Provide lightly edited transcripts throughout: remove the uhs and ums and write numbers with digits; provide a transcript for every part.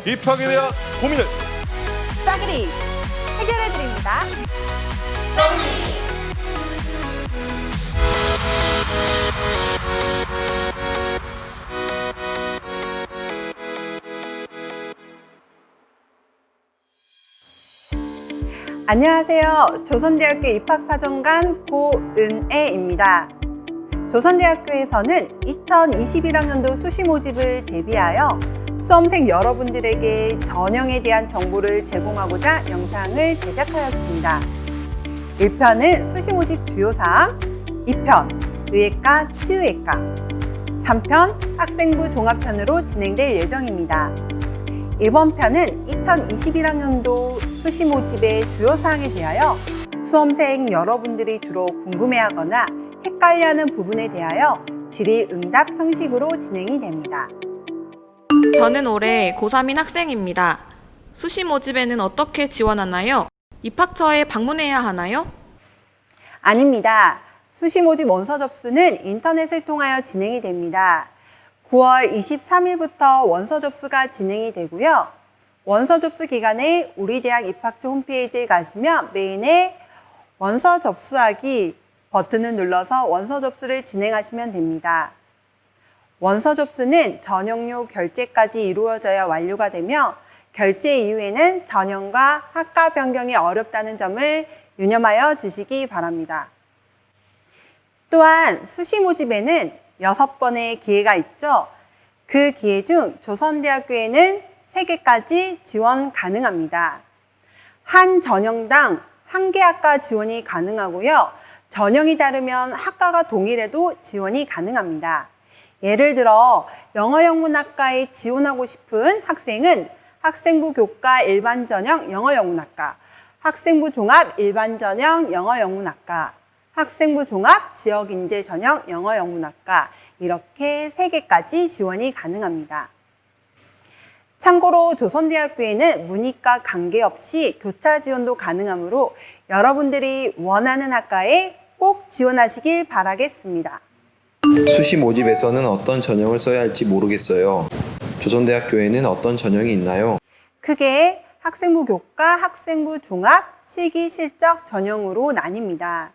입학에 대한 고민을 싸그리 해결해드립니다. 안녕하세요. 조선대학교 입학사정관 고은애입니다. 조선대학교에서는 2021학년도 수시 모집을 대비하여 수험생 여러분들에게 전형에 대한 정보를 제공하고자 영상을 제작하였습니다. 1편은 수시 모집 주요 사항, 2편 의예과, 치의예과, 3편 학생부 종합편으로 진행될 예정입니다. 이번 편은 2021학년도 수시 모집의 주요 사항에 대하여 수험생 여러분들이 주로 궁금해하거나 헷갈려하는 부분에 대하여 질의응답 형식으로 진행이 됩니다. 저는 올해 고3인 학생입니다. 수시 모집에는 어떻게 지원하나요? 입학처에 방문해야 하나요? 아닙니다. 수시 모집 원서 접수는 인터넷을 통하여 진행이 됩니다. 9월 23일부터 원서 접수가 진행이 되고요. 원서 접수 기간에 우리 대학 입학처 홈페이지에 가시면 메인에 원서 접수하기 버튼을 눌러서 원서 접수를 진행하시면 됩니다. 원서 접수는 전형료 결제까지 이루어져야 완료가 되며 결제 이후에는 전형과 학과 변경이 어렵다는 점을 유념하여 주시기 바랍니다. 또한 수시 모집에는 6번의 기회가 있죠. 그 기회 중 조선대학교에는 3개까지 지원 가능합니다. 한 전형당 1개 학과 지원이 가능하고요. 전형이 다르면 학과가 동일해도 지원이 가능합니다. 예를 들어 영어영문학과에 지원하고 싶은 학생은 학생부 교과 일반전형 영어영문학과, 학생부 종합 일반전형 영어영문학과, 학생부 종합 지역인재 전형 영어영문학과 이렇게 3개까지 지원이 가능합니다. 참고로 조선대학교에는 문이과 관계없이 교차 지원도 가능하므로 여러분들이 원하는 학과에 꼭 지원하시길 바라겠습니다. 수시 모집에서는 어떤 전형을 써야 할지 모르겠어요. 조선대학교에는 어떤 전형이 있나요? 크게 학생부 교과, 학생부 종합, 실기 실적 전형으로 나뉩니다.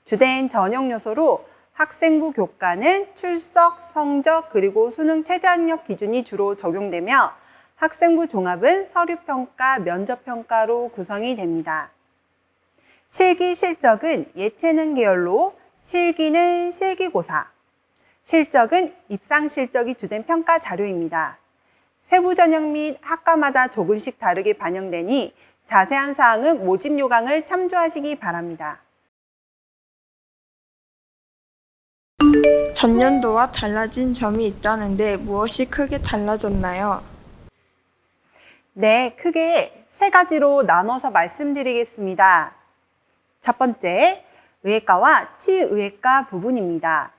주된 전형 요소로 학생부 교과는 출석, 성적, 그리고 수능 최저학력 기준이 주로 적용되며 학생부 종합은 서류평가, 면접평가로 구성이 됩니다. 실기 실적은 예체능 계열로 실기는 실기고사, 실적은 입상 실적이 주된 평가 자료입니다. 세부 전형 및 학과마다 조금씩 다르게 반영되니 자세한 사항은 모집 요강을 참조하시기 바랍니다. 전년도와 달라진 점이 있다는데 무엇이 크게 달라졌나요? 네, 크게 3가지로 나눠서 말씀드리겠습니다. 첫 번째, 의예과와 치의예과 부분입니다.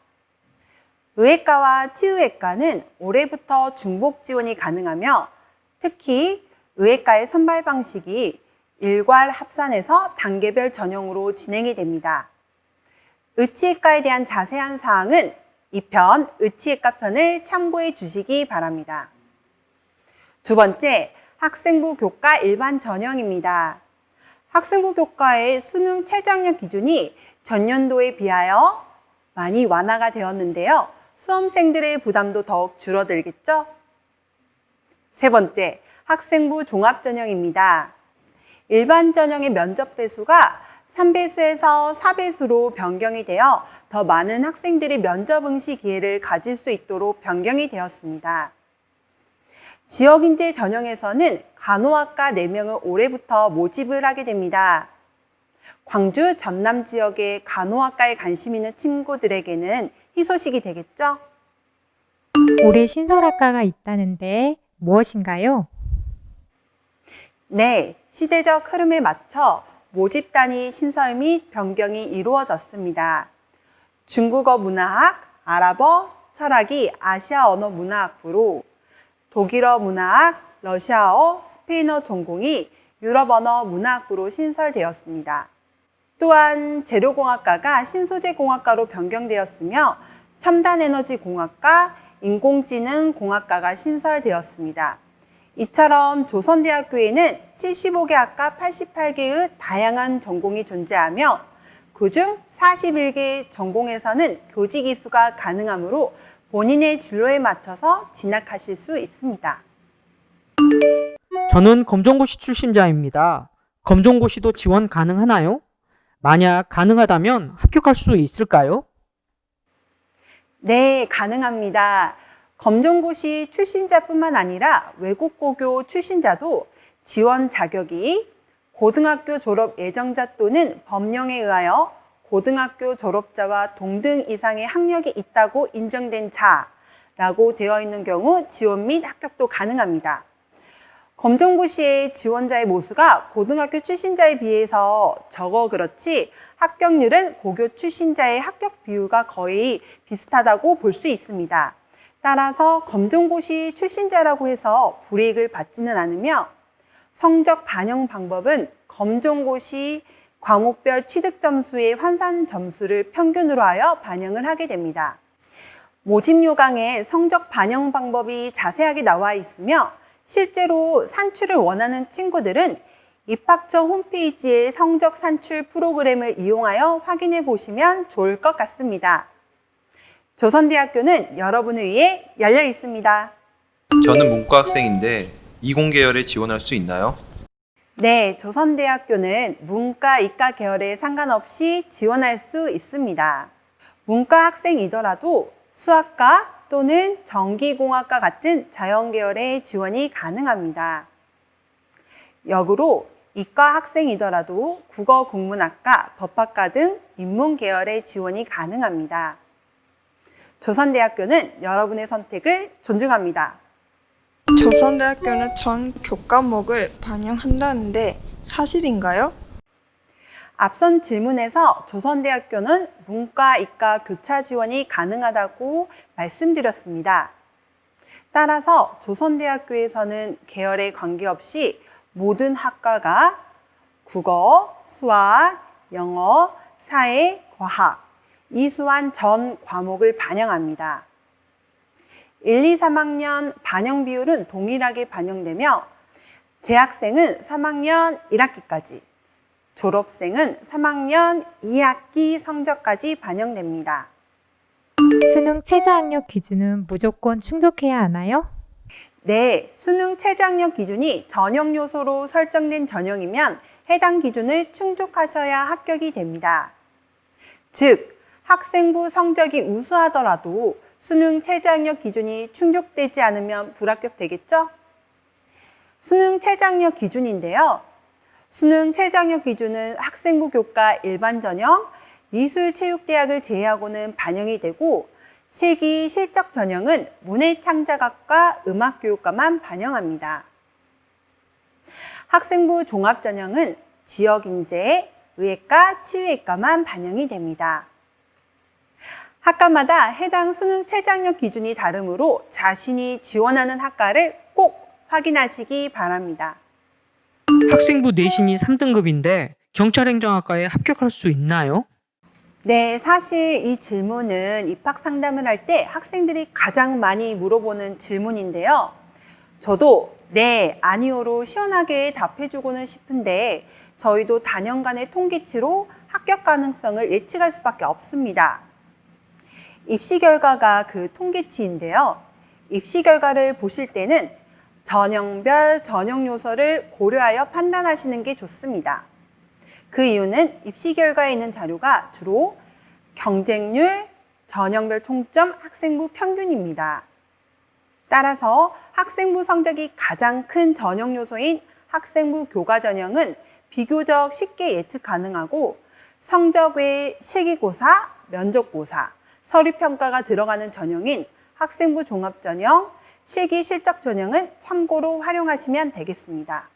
의예과와 치의예과는 올해부터 중복 지원이 가능하며 특히 의예과의 선발 방식이 일괄 합산해서 단계별 전형으로 진행이 됩니다. 의치예과에 대한 자세한 사항은 2편 의치예과 편을 참고해 주시기 바랍니다. 두 번째, 학생부 교과 일반 전형입니다. 학생부 교과의 수능 최저학력 기준이 전년도에 비하여 많이 완화가 되었는데요. 수험생들의 부담도 더욱 줄어들겠죠? 세 번째, 학생부 종합 전형입니다. 일반 전형의 면접 배수가 3배수에서 4배수로 변경이 되어 더 많은 학생들이 면접 응시 기회를 가질 수 있도록 변경이 되었습니다. 지역인재 전형에서는 간호학과 4명을 올해부터 모집을 하게 됩니다. 광주, 전남 지역의 간호학과에 관심 있는 친구들에게는 희소식이 되겠죠? 올해 신설학과가 있다는데 무엇인가요? 네, 시대적 흐름에 맞춰 모집단위 신설 및 변경이 이루어졌습니다. 중국어 문화학, 아랍어, 철학이 아시아 언어 문화학부로 독일어 문화학, 러시아어, 스페인어 전공이 유럽 언어 문화학부로 신설되었습니다. 또한 재료공학과가 신소재공학과로 변경되었으며 첨단에너지공학과, 인공지능공학과가 신설되었습니다. 이처럼 조선대학교에는 75개 학과 88개의 다양한 전공이 존재하며 그중 41개 전공에서는 교직 이수가 가능하므로 본인의 진로에 맞춰서 진학하실 수 있습니다. 저는 검정고시 출신자입니다. 검정고시도 지원 가능하나요? 만약 가능하다면 합격할 수 있을까요? 네, 가능합니다. 검정고시 출신자뿐만 아니라 외국고교 출신자도 지원 자격이 고등학교 졸업 예정자 또는 법령에 의하여 고등학교 졸업자와 동등 이상의 학력이 있다고 인정된 자라고 되어 있는 경우 지원 및 합격도 가능합니다. 검정고시의 지원자의 모수가 고등학교 출신자에 비해서 적어 그렇지 합격률은 고교 출신자의 합격 비율과 거의 비슷하다고 볼 수 있습니다. 따라서 검정고시 출신자라고 해서 불이익을 받지는 않으며 성적 반영 방법은 검정고시 과목별 취득 점수의 환산 점수를 평균으로 하여 반영을 하게 됩니다. 모집 요강에 성적 반영 방법이 자세하게 나와 있으며 실제로 산출을 원하는 친구들은 입학처 홈페이지의 성적 산출 프로그램을 이용하여 확인해 보시면 좋을 것 같습니다. 조선대학교는 여러분을 위해 열려 있습니다. 저는 문과 학생인데 이공계열에 지원할 수 있나요? 네, 조선대학교는 문과, 이과 계열에 상관없이 지원할 수 있습니다. 문과 학생이더라도 수학과 또는 전기공학과 같은 자연계열의 지원이 가능합니다. 역으로 이과 학생이더라도 국어, 국문학과, 법학과 등 인문계열의 지원이 가능합니다. 조선대학교는 여러분의 선택을 존중합니다. 조선대학교는 전 교과목을 반영한다는데 사실인가요? 앞선 질문에서 조선대학교는 문과, 이과 교차 지원이 가능하다고 말씀드렸습니다. 따라서 조선대학교에서는 계열에 관계없이 모든 학과가 국어, 수학, 영어, 사회, 과학, 이수한 전 과목을 반영합니다. 1, 2, 3학년 반영 비율은 동일하게 반영되며 재학생은 3학년 1학기까지, 졸업생은 3학년 2학기 성적까지 반영됩니다. 수능 최저학력 기준은 무조건 충족해야 하나요? 네, 수능 최저학력 기준이 전형 요소로 설정된 전형이면 해당 기준을 충족하셔야 합격이 됩니다. 즉, 학생부 성적이 우수하더라도 수능 최저학력 기준이 충족되지 않으면 불합격되겠죠? 수능 최저학력 기준인데요. 수능 최저학력 기준은 학생부 교과 일반 전형, 미술체육대학을 제외하고는 반영이 되고 실기 실적 전형은 문해창작학과 음악교육과만 반영합니다. 학생부 종합 전형은 지역인재, 의예과, 치유예과만 반영이 됩니다. 학과마다 해당 수능 최저학력 기준이 다르므로 자신이 지원하는 학과를 꼭 확인하시기 바랍니다. 학생부 내신이 3등급인데 경찰행정학과에 합격할 수 있나요? 네, 사실 이 질문은 입학 상담을 할 때 학생들이 가장 많이 물어보는 질문인데요. 저도 네, 아니요로 시원하게 답해주고는 싶은데 저희도 단연간의 통계치로 합격 가능성을 예측할 수밖에 없습니다. 입시 결과가 그 통계치인데요. 입시 결과를 보실 때는 전형별 전형 요소를 고려하여 판단하시는 게 좋습니다. 그 이유는 입시 결과에 있는 자료가 주로 경쟁률, 전형별 총점, 학생부 평균입니다. 따라서 학생부 성적이 가장 큰 전형 요소인 학생부 교과 전형은 비교적 쉽게 예측 가능하고 성적 외에 실기고사, 면접고사, 서류평가가 들어가는 전형인 학생부 종합전형, 실기 실적 전형은 참고로 활용하시면 되겠습니다.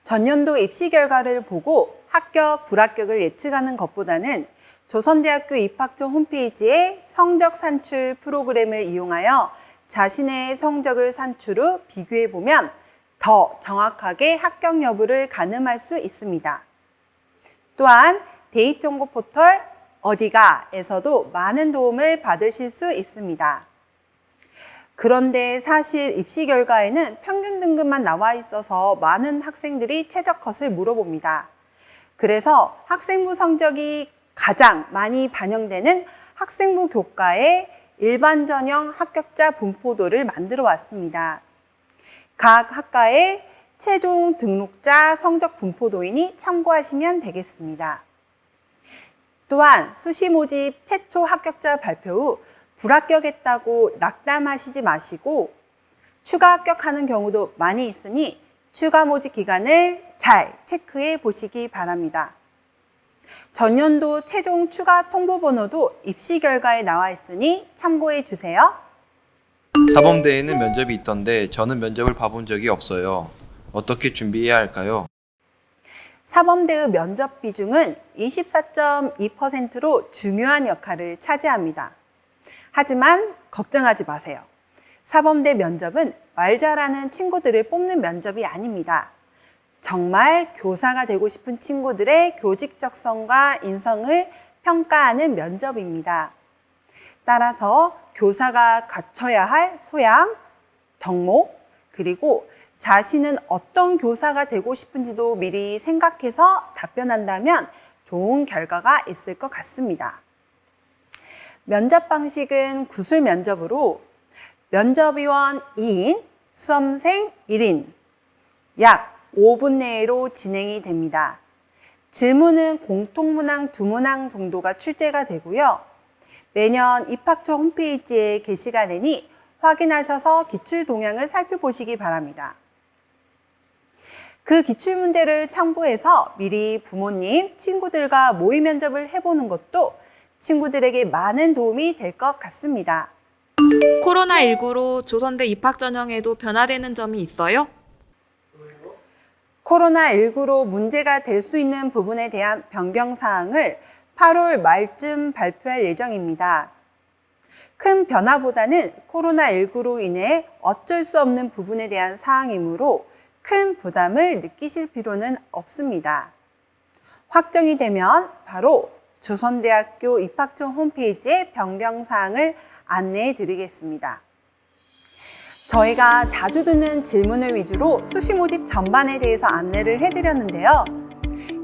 전년도 입시 결과를 보고 합격, 불합격을 예측하는 것보다는 조선대학교 입학처 홈페이지에 성적 산출 프로그램을 이용하여 자신의 성적을 산출 후 비교해보면 더 정확하게 합격 여부를 가늠할 수 있습니다. 또한 대입정보 포털 어디가에서도 많은 도움을 받으실 수 있습니다. 그런데 사실 입시 결과에는 평균 등급만 나와 있어서 많은 학생들이 최저컷을 물어봅니다. 그래서 학생부 성적이 가장 많이 반영되는 학생부 교과의 일반 전형 합격자 분포도를 만들어 왔습니다. 각 학과의 최종 등록자 성적 분포도이니 참고하시면 되겠습니다. 또한 수시 모집 최초 합격자 발표 후 불합격했다고 낙담하시지 마시고 추가 합격하는 경우도 많이 있으니 추가 모집 기간을 잘 체크해 보시기 바랍니다. 전년도 최종 추가 통보 번호도 입시 결과에 나와 있으니 참고해 주세요. 사범대에는 면접이 있던데 저는 면접을 봐본 적이 없어요. 어떻게 준비해야 할까요? 사범대의 면접 비중은 24.2%로 중요한 역할을 차지합니다. 하지만 걱정하지 마세요. 사범대 면접은 말 잘하는 친구들을 뽑는 면접이 아닙니다. 정말 교사가 되고 싶은 친구들의 교직적성과 인성을 평가하는 면접입니다. 따라서 교사가 갖춰야 할 소양, 덕목, 그리고 자신은 어떤 교사가 되고 싶은지도 미리 생각해서 답변한다면 좋은 결과가 있을 것 같습니다. 면접 방식은 구술 면접으로 면접위원 2인, 수험생 1인, 약 5분 내로 진행이 됩니다. 질문은 공통문항 2문항 정도가 출제가 되고요. 매년 입학처 홈페이지에 게시가 되니 확인하셔서 기출 동향을 살펴보시기 바랍니다. 그 기출문제를 참고해서 미리 부모님, 친구들과 모의 면접을 해보는 것도 친구들에게 많은 도움이 될 것 같습니다. 코로나19로 조선대 입학 전형에도 변화되는 점이 있어요? 코로나19로 문제가 될 수 있는 부분에 대한 변경 사항을 8월 말쯤 발표할 예정입니다. 큰 변화보다는 코로나19로 인해 어쩔 수 없는 부분에 대한 사항이므로 큰 부담을 느끼실 필요는 없습니다. 확정이 되면 바로 조선대학교 입학처 홈페이지에 변경 사항을 안내해 드리겠습니다. 저희가 자주 듣는 질문을 위주로 수시 모집 전반에 대해서 안내를 해드렸는데요.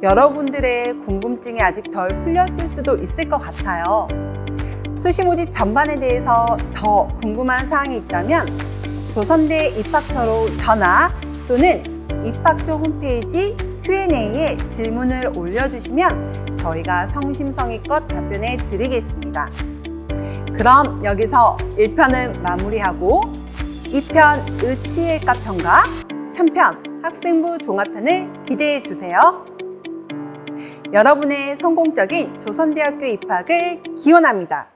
여러분들의 궁금증이 아직 덜 풀렸을 수도 있을 것 같아요. 수시 모집 전반에 대해서 더 궁금한 사항이 있다면 조선대 입학처로 전화 또는 입학처 홈페이지 Q&A에 질문을 올려주시면 저희가 성심성의껏 답변해 드리겠습니다. 그럼 여기서 1편은 마무리하고 2편 의치일까 편과 3편 학생부 종합편을 기대해 주세요. 여러분의 성공적인 조선대학교 입학을 기원합니다.